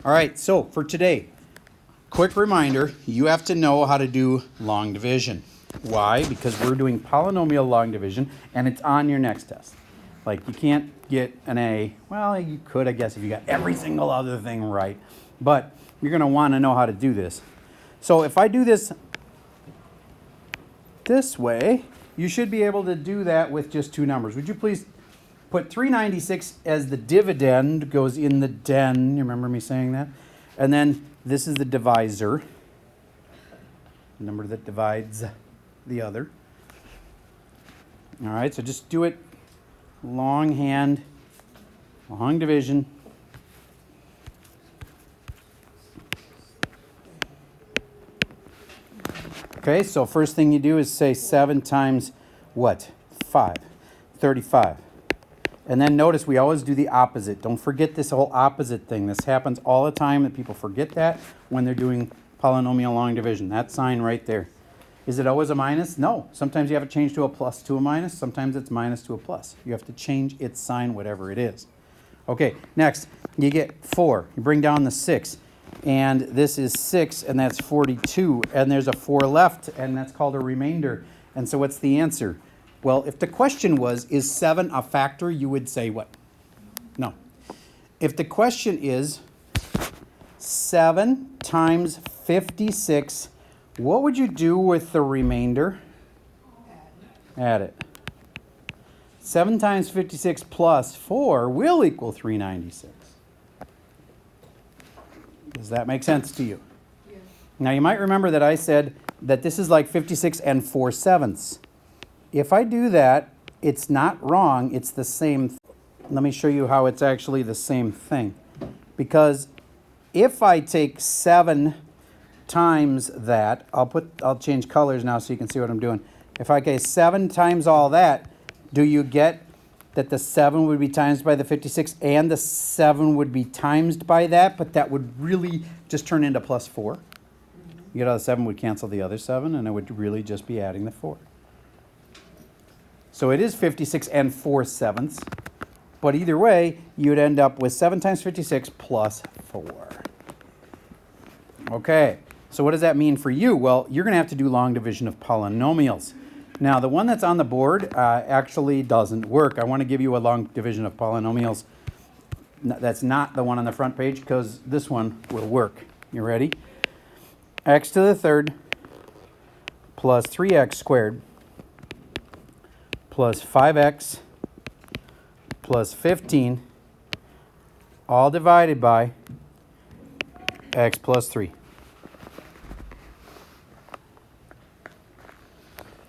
All right, so for today, quick reminder, you have to know how to do long division. Why? Because we're doing polynomial long division, and it's on your next test. Like, you can't get an A. Well, you could, I guess, if you got every single other thing right. But you're going to want to know how to do this. So if I do this way, you should be able to do that with just two numbers. Would you please put 396 as the dividend, goes in the den. You remember me saying that? And then this is the divisor, the number that divides the other. All right, so just do it longhand, long division. Okay, so first thing you do is say 7 times what? 5. 35. And then notice we always do the opposite. Don't forget this whole opposite thing. This happens all the time that people forget that when they're doing polynomial long division. That sign right there. Is it always a minus? No. Sometimes you have to change to a plus to a minus. Sometimes it's minus to a plus. You have to change its sign, whatever it is. Okay, next, you get 4. You bring down the 6. And this is 6, and that's 42. And there's a 4 left, and that's called a remainder. And so what's the answer? Well, if the question was, is 7 a factor, you would say what? No. If the question is 7 times 56, what would you do with the remainder? Add it. 7 times 56 plus 4 will equal 396. Does that make sense to you? Yeah. Now, you might remember that I said that this is like 56 and 4/7. If I do that, it's not wrong, it's the same. Let me show you how it's actually the same thing. Because if I take 7 times that, I'll change colors now so you can see what I'm doing. If I get 7 times all that, do you get that the 7 would be times by the 56 and the 7 would be times by that, but that would really just turn into plus 4? You get how the 7 would cancel the other 7, and it would really just be adding the 4. So it is 56 and 4/7, but either way, you'd end up with 7 times 56 plus 4. Okay, so what does that mean for you? Well, you're going to have to do long division of polynomials. Now, the one that's on the board actually doesn't work. I want to give you a long division of polynomials. That's not the one on the front page, because this one will work. You ready? X to the third plus 3x squared plus 5x plus 15, all divided by x plus 3.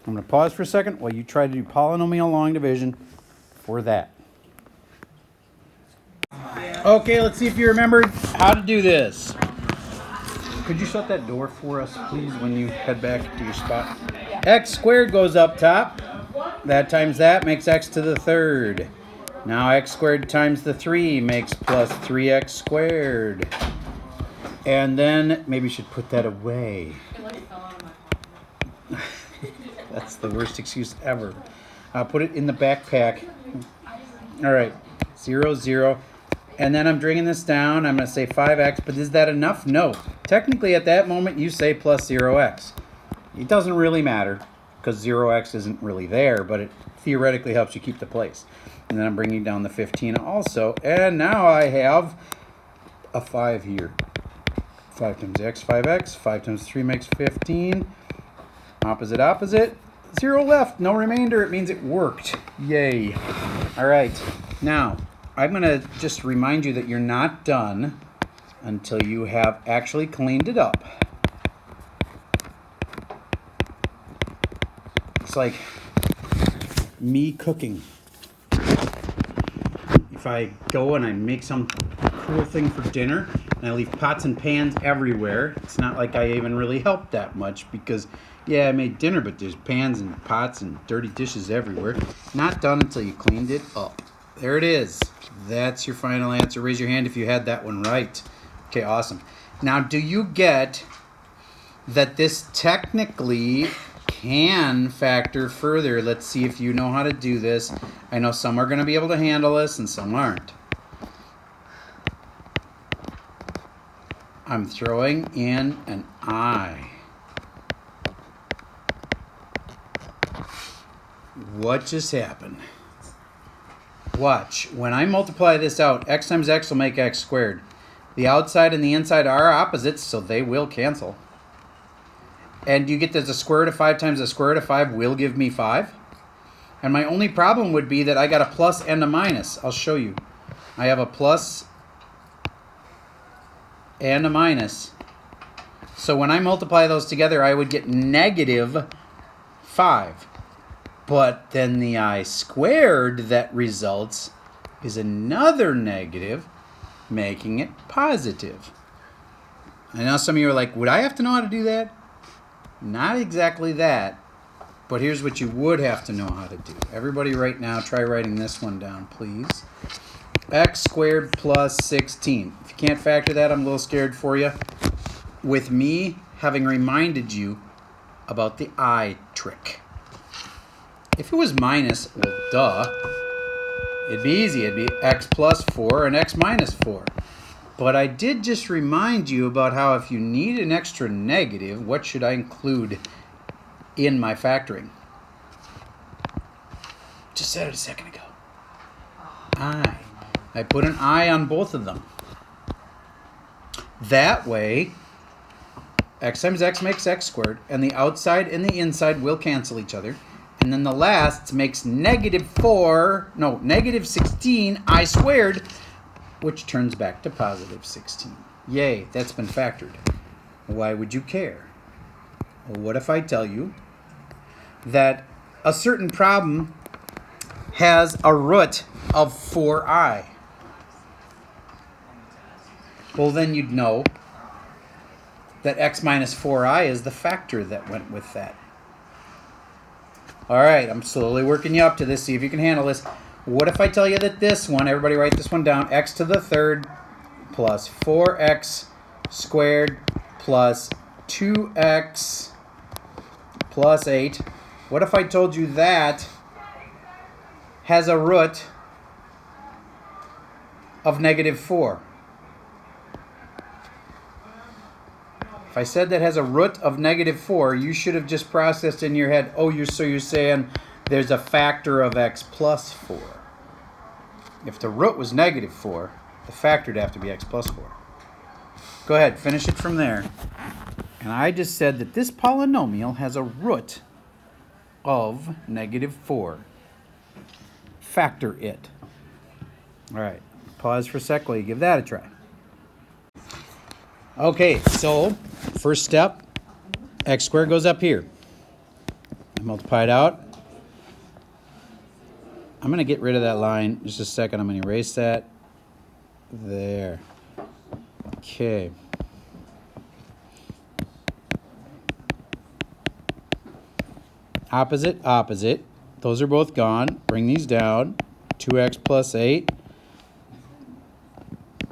I'm going to pause for a second while you try to do polynomial long division for that. Okay, let's see if you remembered how to do this. Could you shut that door for us, please, when you head back to your spot? X squared goes up top. That times that makes x to the third. Now x squared times the 3 makes plus 3x squared. And then maybe you should put that away. That's the worst excuse ever. I'll put it in the backpack. All right, 0, 0. And then I'm bringing this down. I'm going to say 5x, but is that enough? No. Technically, at that moment, you say plus 0x. It doesn't really matter, because 0x isn't really there, but it theoretically helps you keep the place. And then I'm bringing down the 15 also. And now I have a 5 here. 5 times x, 5x. 5 times 3 makes 15. Opposite, opposite. 0 left, no remainder. It means it worked. Yay. All right. Now, I'm going to just remind you that you're not done until you have actually cleaned it up. It's like me cooking. If I go and I make some cool thing for dinner and I leave pots and pans everywhere, it's not like I even really helped that much, because yeah, I made dinner, but there's pans and pots and dirty dishes everywhere. Not done until you cleaned it up. There it is. That's your final answer. Raise your hand if you had that one right. Okay, awesome. Now, do you get that this technically can factor further? Let's see if you know how to do this. I know some are going to be able to handle this and some aren't. I'm throwing in an I. What just happened? Watch. When I multiply this out, x times x will make x squared. The outside and the inside are opposites, so they will cancel. And you get that the square root of 5 times the square root of 5 will give me 5. And my only problem would be that I got a plus and a minus. I'll show you. I have a plus and a minus. So when I multiply those together, I would get negative 5. But then the I squared that results is another negative, making it positive. I know some of you are like, would I have to know how to do that? Not exactly that, but here's what you would have to know how to do. Everybody right now, try writing this one down, please. X squared plus 16. If you can't factor that, I'm a little scared for you. With me having reminded you about the I trick. If it was minus, well, duh, it'd be easy. It'd be x plus 4 and x minus 4. But I did just remind you about how if you need an extra negative, what should I include in my factoring? Just said it a second ago. I put an I on both of them. That way, x times x makes x squared, and the outside and the inside will cancel each other. And then the last makes negative 16 I squared, which turns back to positive 16. Yay, that's been factored. Why would you care? Well, what if I tell you that a certain problem has a root of 4i? Well, then you'd know that x minus 4i is the factor that went with that. All right, I'm slowly working you up to this. See if you can handle this. What if I tell you that this one, everybody write this one down, x to the third plus 4x squared plus 2x plus 8. What if I told you that has a root of negative 4? If I said that has a root of negative 4, you should have just processed in your head, oh, so you're saying there's a factor of x plus 4. If the root was negative 4, the factor would have to be x plus 4. Go ahead, finish it from there. And I just said that this polynomial has a root of negative 4. Factor it. All right, pause for a sec while you give that a try. Okay, so first step, x squared goes up here. Multiply it out. I'm going to get rid of that line. Just a second, I'm going to erase that. There. Okay. Opposite, opposite. Those are both gone. Bring these down. 2x plus 8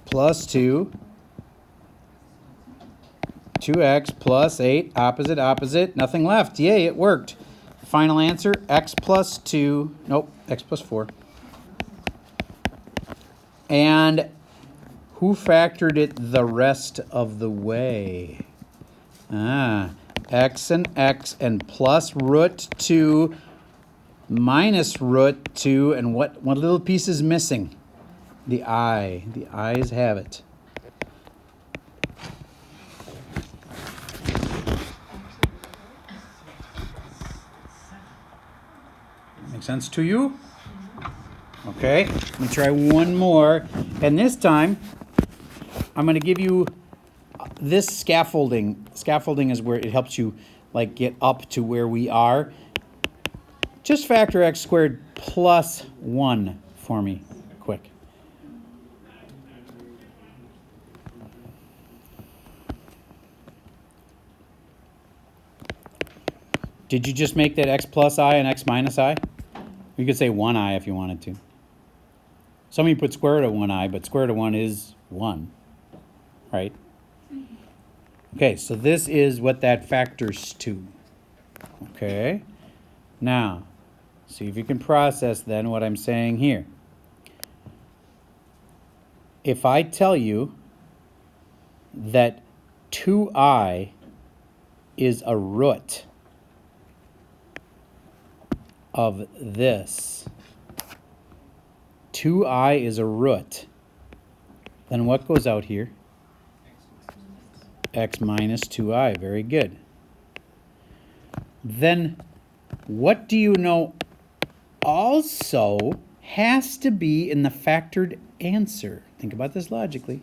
plus 2. 2x plus 8, opposite, opposite, nothing left. Yay, it worked. Final answer, x plus 2, nope, x plus 4. And who factored it the rest of the way? X and plus root 2 minus root 2, and what little piece is missing? The I. The I's have it. Make sense to you? Okay, let me try one more. And this time, I'm going to give you this scaffolding. Scaffolding is where it helps you like get up to where we are. Just factor x squared plus 1 for me, quick. Did you just make that x plus I and x minus I? You could say 1i if you wanted to. Some of you put square root of 1i, but square root of 1 is 1, right? Okay, so this is what that factors to. Okay, now, see if you can process then what I'm saying here. If I tell you that 2i is a root of this. 2i is a root. Then what goes out here? X minus 2i. Very good. Then what do you know also has to be in the factored answer? Think about this logically.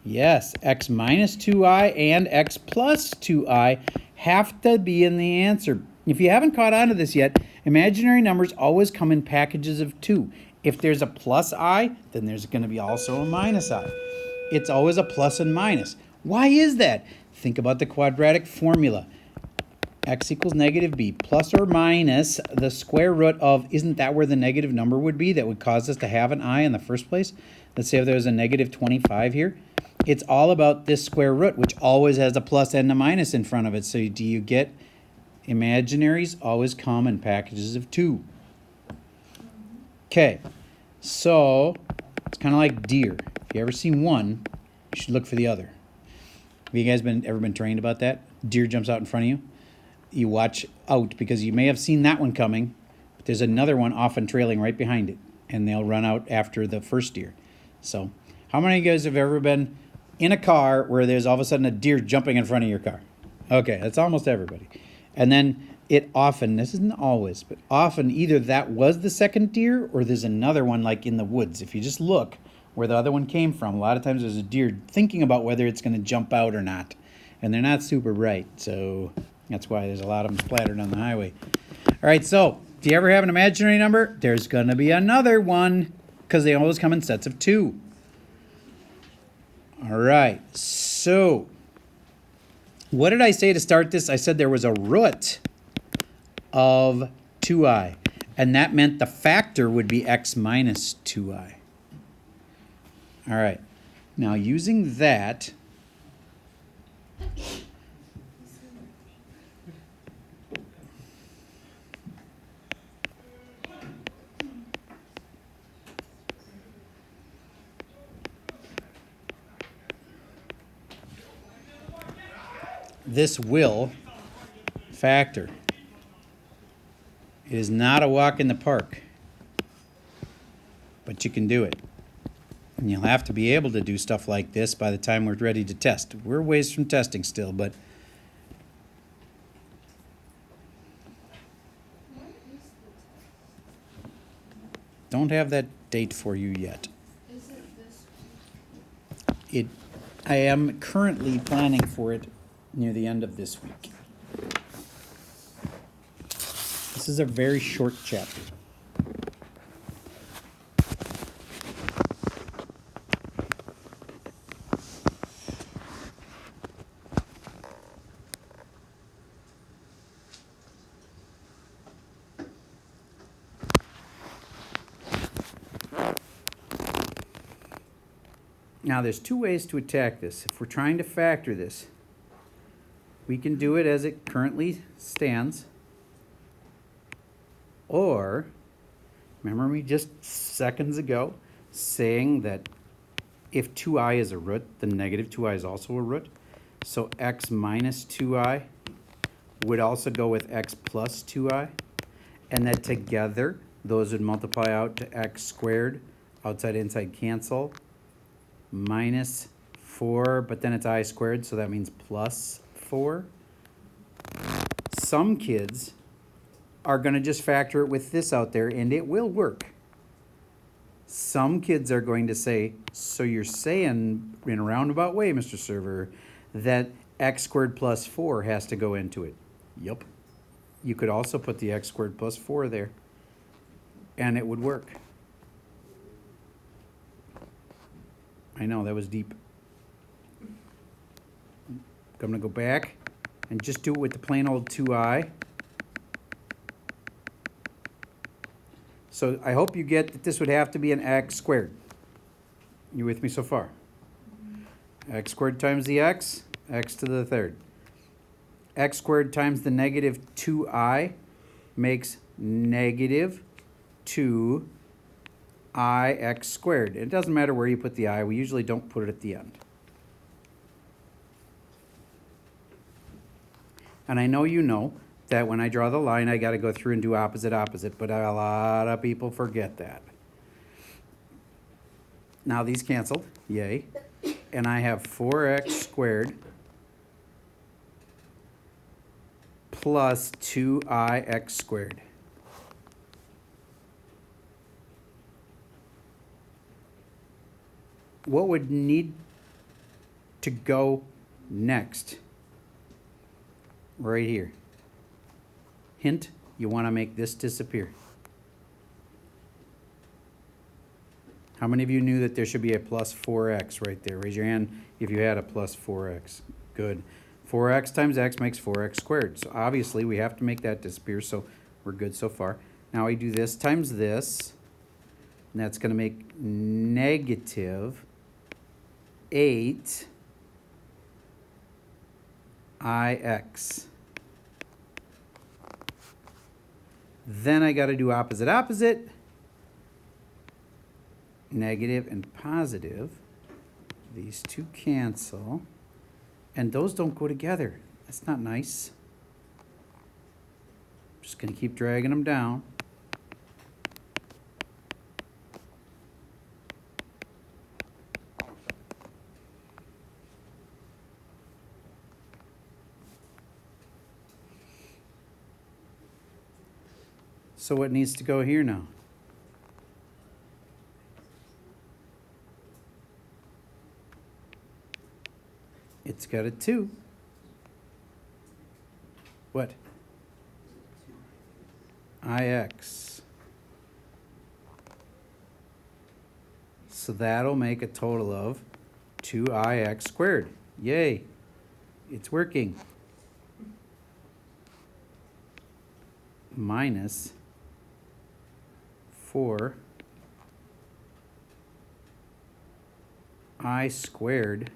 Yes, x minus 2i and x plus 2i have to be in the answer. If you haven't caught on to this yet, imaginary numbers always come in packages of 2. If there's a plus I, then there's going to be also a minus I. It's always a plus and minus. Why is that? Think about the quadratic formula. X equals negative b plus or minus the square root of, isn't that where the negative number would be that would cause us to have an I in the first place? Let's say if there was a negative 25 here. It's all about this square root, which always has a plus and a minus in front of it. So do you get imaginaries always come in packages of 2? Okay, so it's kind of like deer. If you ever see one, you should look for the other. Have you guys ever been trained about that? Deer jumps out in front of you. You watch out because you may have seen that one coming, but there's another one often trailing right behind it, and they'll run out after the first deer. So how many of you guys have ever been in a car where there's all of a sudden a deer jumping in front of your car? Okay, that's almost everybody. And then it often, this isn't always, but often either that was the second deer or there's another one like in the woods. If you just look where the other one came from, a lot of times there's a deer thinking about whether it's going to jump out or not. And they're not super bright, so that's why there's a lot of them splattered on the highway. All right, so do you ever have an imaginary number? There's going to be another one because they always come in sets of 2. All right, so what did I say to start this? I said there was a root of 2i, and that meant the factor would be x minus 2i. All right, now using that, this will factor. It is not a walk in the park, but you can do it. And you'll have to be able to do stuff like this by the time we're ready to test. We're ways from testing still, but don't have that date for you yet. I am currently planning for it near the end of this week. This is a very short chapter. Now there's 2 ways to attack this. If we're trying to factor this, we can do it as it currently stands. Or, remember me just seconds ago saying that if 2i is a root, then negative 2i is also a root. So x minus 2i would also go with x plus 2i. And that together, those would multiply out to x squared, outside inside cancel, minus 4, but then it's I squared, so that means plus 4. Some kids are going to just factor it with this out there, and it will work. Some kids are going to say, so you're saying in a roundabout way, Mr. Server, that x squared plus 4 has to go into it. Yup. You could also put the x squared plus 4 there, and it would work. I know, that was deep. I'm going to go back and just do it with the plain old 2i. So I hope you get that this would have to be an x squared. You with me so far? X squared times the x to the third. X squared times the negative 2i makes negative 2 ix squared. It doesn't matter where you put the I. We usually don't put it at the end. And I know you know that when I draw the line, I got to go through and do opposite, opposite, but a lot of people forget that. Now these canceled, yay. And I have 4x squared plus 2ix squared. What would need to go next? Right here. Hint, you want to make this disappear. How many of you knew that there should be a plus 4x right there? Raise your hand if you had a plus 4x. Good. 4x times x makes 4x squared. So obviously we have to make that disappear, so we're good so far. Now we do this times this, and that's going to make negative 8ix. Then I got to do opposite, opposite. Negative and positive. These two cancel. And those don't go together. That's not nice. I'm just going to keep dragging them down. So what needs to go here now? It's got a 2. What? Ix. So that'll make a total of 2ix squared. Yay. It's working. Minus 4 I squared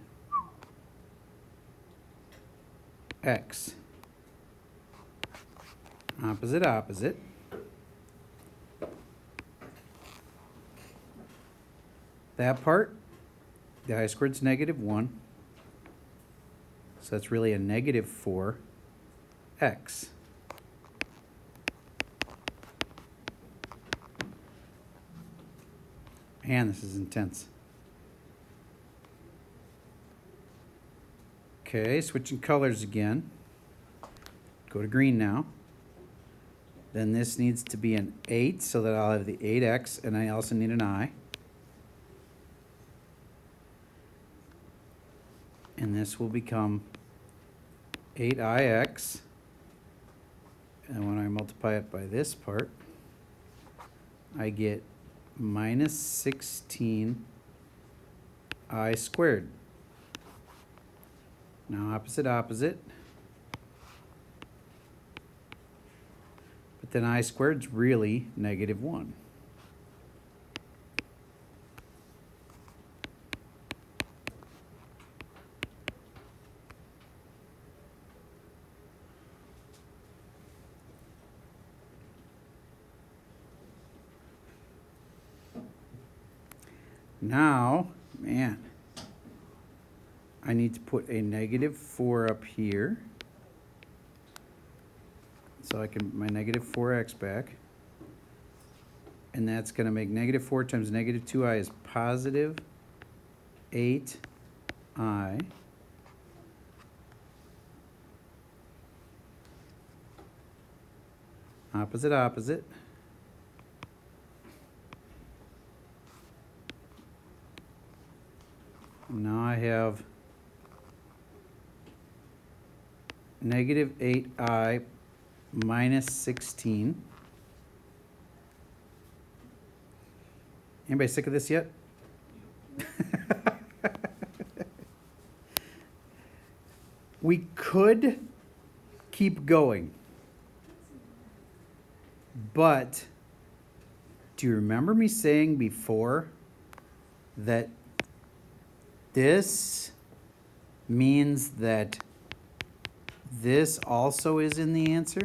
x. Opposite, opposite. That part, the I squared's negative 1. So that's really a negative 4x. Man, this is intense. Okay, switching colors again. Go to green now. Then this needs to be an 8, so that I'll have the 8x, and I also need an I. And this will become 8ix. And when I multiply it by this part, I get minus 16 I squared. Now opposite, opposite. But then I squared's really negative 1. Now, man, I need to put a negative 4 up here. So I can my negative 4x back. And that's going to make negative 4 times negative 2i is positive 8i. Opposite, opposite. Now I have negative 8i minus 16. Anybody sick of this yet? We could keep going, but do you remember me saying before that this means that this also is in the answer?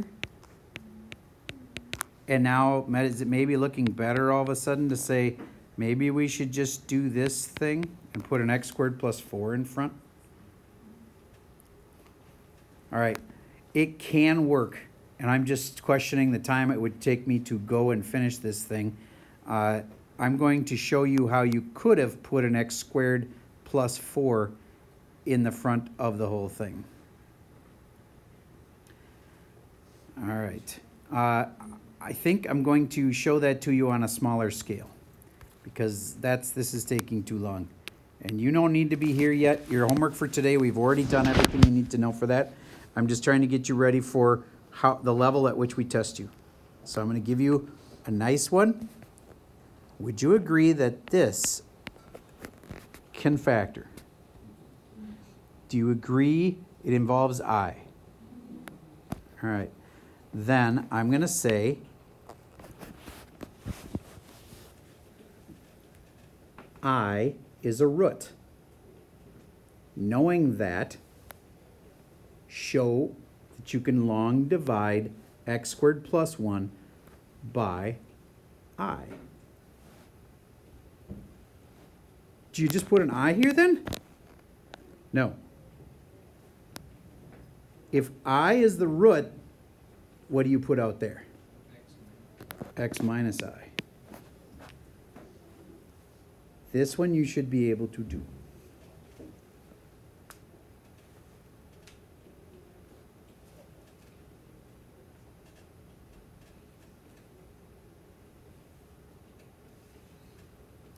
And now is it maybe looking better all of a sudden to say maybe we should just do this thing and put an x squared plus 4 in front? All right. it can work. And I'm just questioning the time it would take me to go and finish this thing. I'm going to show you how you could have put an x squared plus 4 in the front of the whole thing. All right. I think I'm going to show that to you on a smaller scale because this is taking too long. And you don't need to be here yet. Your homework for today, we've already done everything you need to know for that. I'm just trying to get you ready for the level at which we test you. So I'm going to give you a nice one. Would you agree that this can factor? Do you agree it involves I? All right. Then I'm going to say I is a root. Knowing that, show that you can long divide x squared plus 1 by I. Do you just put an I here then? No. If I is the root, what do you put out there? X minus I. This one you should be able to do.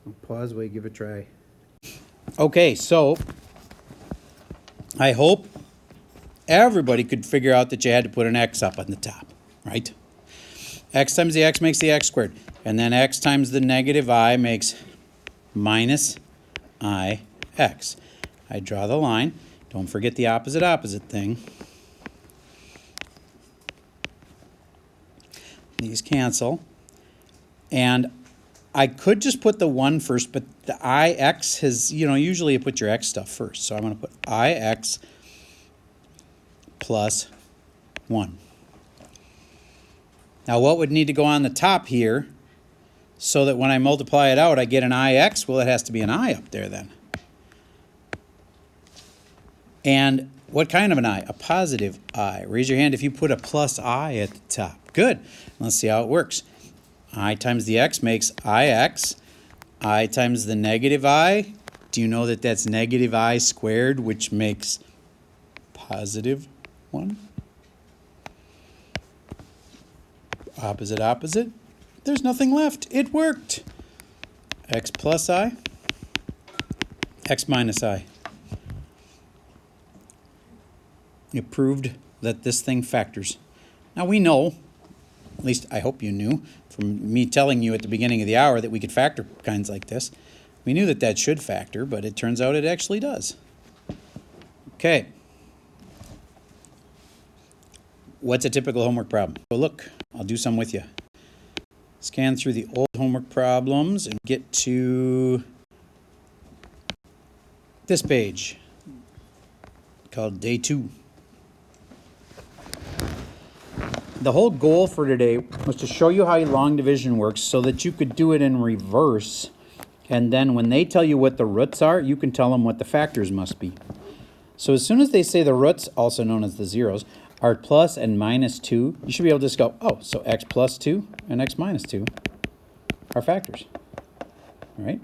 I'll pause while you give it a try. Okay, so I hope everybody could figure out that you had to put an x up on the top, right? X times the x makes the x squared. And then x times the negative I makes minus ix. I draw the line. Don't forget the opposite thing. These cancel. And I could just put the 1 first, but the ix has, usually you put your x stuff first. So I'm going to put ix plus 1. Now what would need to go on the top here so that when I multiply it out I get an ix? Well, it has to be an I up there then. And what kind of an I? A positive I. Raise your hand if you put a plus I at the top. Good. Let's see how it works. I times the x makes ix. I times the negative I. Do you know that that's negative I squared, which makes positive 1? Opposite. There's nothing left. It worked. X plus I. X minus I. It proved that this thing factors. Now we know, at least I hope you knew, from me telling you at the beginning of the hour that we could factor kinds like this. We knew that that should factor, but it turns out it actually does. Okay. What's a typical homework problem? So look, I'll do some with you. Scan through the old homework problems and get to this page called Day 2. The whole goal for today was to show you how long division works so that you could do it in reverse. And then when they tell you what the roots are, you can tell them what the factors must be. So as soon as they say the roots, also known as the zeros, are plus and minus 2, you should be able to just go, oh, so x plus 2 and x minus 2 are factors. All right?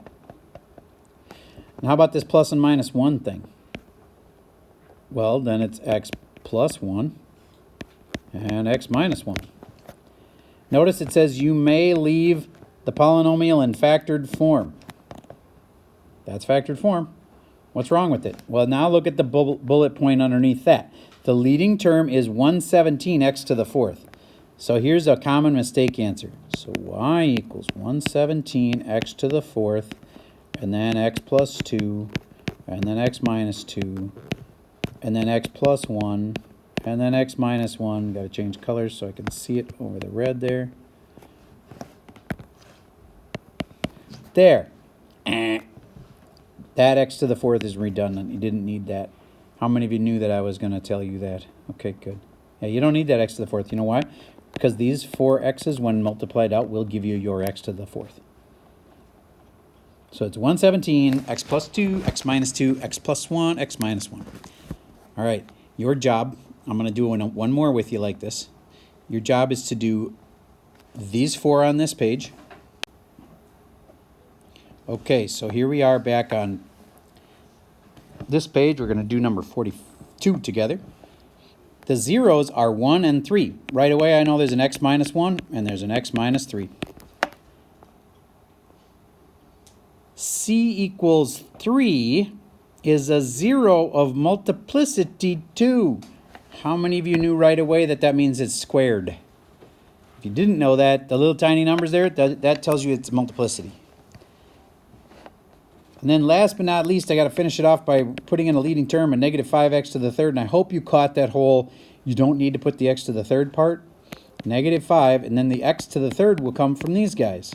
And how about this plus and minus 1 thing? Well, then it's x plus 1 and x minus 1. Notice it says you may leave the polynomial in factored form. That's factored form. What's wrong with it? Well, now look at the bullet point underneath that. The leading term is 117x to the 4th. So here's a common mistake answer. So y equals 117x to the 4th, and then x plus 2, and then x minus 2, and then x plus 1, and then x minus 1. Got to change colors so I can see it over the red there. There. That x to the 4th is redundant. You didn't need that. How many of you knew that I was going to tell you that? Okay, good. Yeah, you don't need that x to the 4th. You know why? Because these 4 x's, when multiplied out, will give you your x to the 4th. So it's 117, x plus 2, x minus 2, x plus 1, x minus 1. All right, your job I'm going to do one more with you like this. Your job is to do these 4 on this page. Okay, so here we are back on this page. We're going to do number 42 together. The zeros are 1 and 3. Right away I know there's an x minus 1 and there's an x minus 3. C equals 3 is a 0 of multiplicity 2. How many of you knew right away that that means it's squared? If you didn't know that, the little tiny numbers there, that tells you it's multiplicity. And then last but not least, I got to finish it off by putting in a leading term, a negative 5x to the third. And I hope you caught that whole, you don't need to put the x to the third part. Negative 5, and then the x to the third will come from these guys.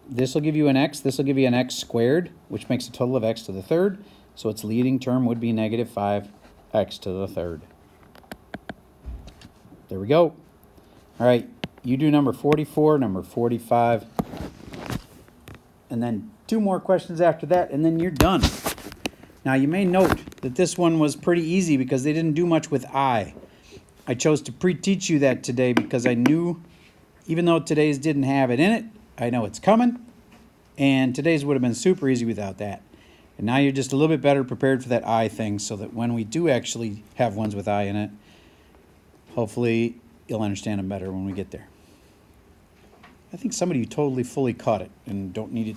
This will give you an x. This will give you an x squared, which makes a total of x to the third. So its leading term would be negative 5x to the third. There we go. All right, you do number 44, number 45, and then 2 more questions after that, and then you're done. Now, you may note that this one was pretty easy because they didn't do much with I. I chose to pre-teach you that today because I knew, even though today's didn't have it in it, I know it's coming, and today's would have been super easy without that. And now you're just a little bit better prepared for that I thing so that when we do actually have ones with I in it, hopefully you'll understand them better when we get there. I think some of you totally fully caught it and don't need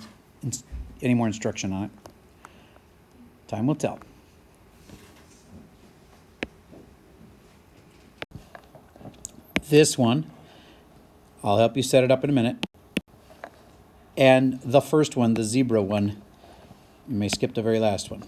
any more instruction on it. Time will tell. This one, I'll help you set it up in a minute. And the first one, the zebra one, you may skip the very last one.